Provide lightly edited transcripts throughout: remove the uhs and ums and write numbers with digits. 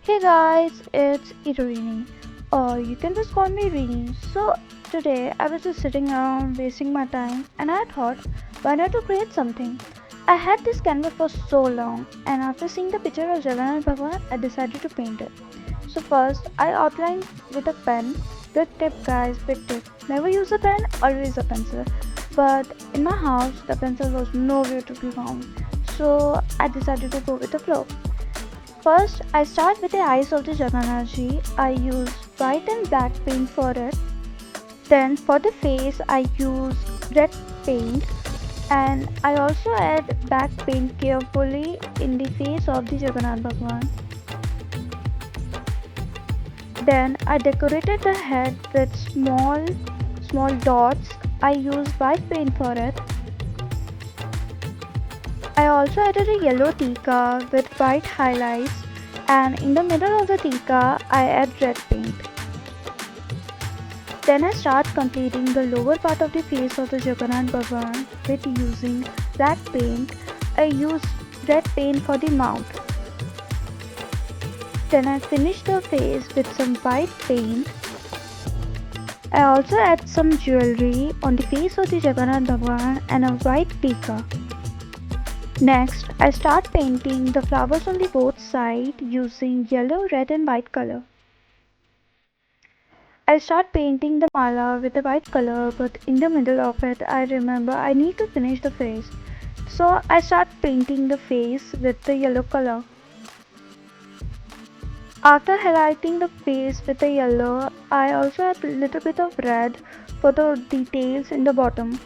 Hey guys, it's EtoRini, or you can just call me Rini. So today I was just sitting around wasting my time and I thought, why not to create something? I had this canvas for so long and after seeing the picture of Jagannath Bhagwan, I decided to paint it. So first I outlined with a pen. Big tip guys, big tip. Never use a pen, always a pencil. But in my house the pencil was nowhere to be found. So I decided to go with the flow. First, I start with the eyes of the Jagannath Ji. I use white and black paint for it. Then for the face, I use red paint and I also add black paint carefully in the face of the Jagannath Bhagwan. Then I decorated the head with small dots. I use white paint for it. I also added a yellow tika with white highlights and in the middle of the tika I add red paint. Then I start completing the lower part of the face of the Jagannath Bhagwan with using black paint. I use red paint for the mouth. Then I finish the face with some white paint. I also add some jewelry on the face of the Jagannath Bhagwan and a white tika. Next, I start painting the flowers on the both sides using yellow, red and white color. I start painting the mala with the white color, but in the middle of it I remember I need to finish the face. So I start painting the face with the yellow color. After highlighting the face with the yellow, I also add a little bit of red for the details in the bottom.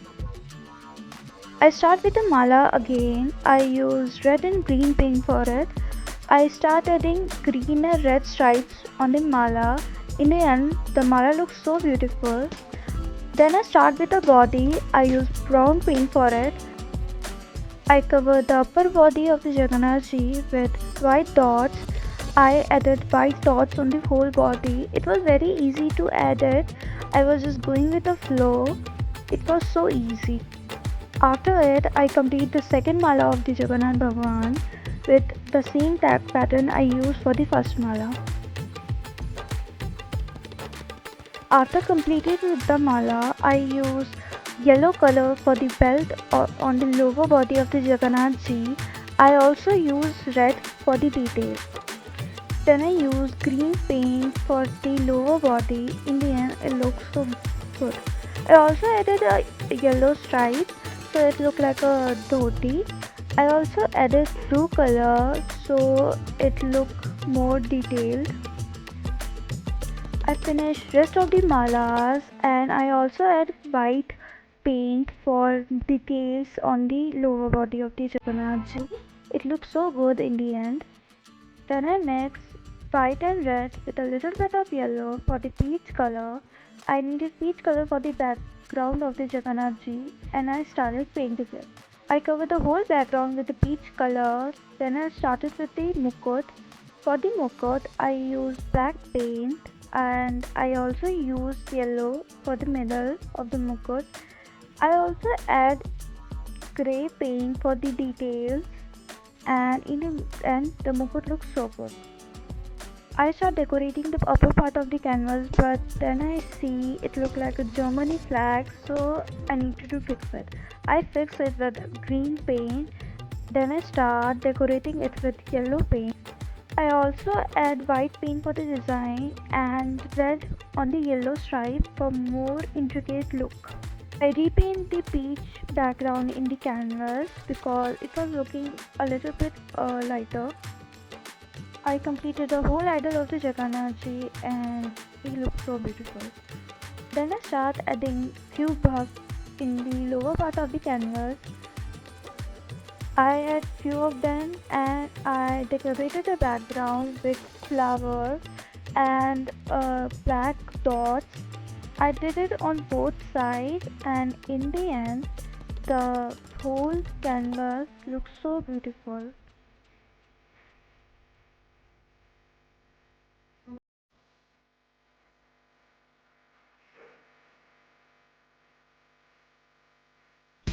I start with the mala again. I use red and green paint for it. I start adding green and red stripes on the mala. In the end, the mala looks so beautiful. Then I start with the body. I use brown paint for it. I cover the upper body of the Jagannath Ji with white dots. I added white dots on the whole body. It was very easy to add it. I was just going with the flow. It was so easy. After it, I complete the second mala of the Jagannath Bhagwan with the same tag pattern I used for the first mala. After completing with the mala, I use yellow color for the belt on the lower body of the Jagannath Ji. I also use red for the detail. Then I use green paint for the lower body. In the end, it looks so good. I also added a yellow stripe so it looked like a dhoti. I also added blue color so it looked more detailed. I finished rest of the malas and I also add white paint for details on the lower body of the Jagannath Ji. It looks so good in the end. Then I mix white and red with a little bit of yellow for the peach color. I needed peach color for the background of the Jagannath Ji and I started painting it. I covered the whole background with the peach color. Then I started with the mukut. For the mukut, I used black paint and I also used yellow for the middle of the mukut. I also add grey paint for the details and in the end the mukut looks so good. I start decorating the upper part of the canvas but then I see it look like a Germany flag so I needed to fix it. I fix it with green paint. Then I start decorating it with yellow paint. I also add white paint for the design and red on the yellow stripe for more intricate look. I repaint the peach background in the canvas because it was looking a little bit lighter. I completed the whole idol of the Jagannath Ji and he looks so beautiful. Then I start adding few bugs in the lower part of the canvas. I add few of them and I decorated the background with flowers and black dots. I did it on both sides and in the end the whole canvas looks so beautiful.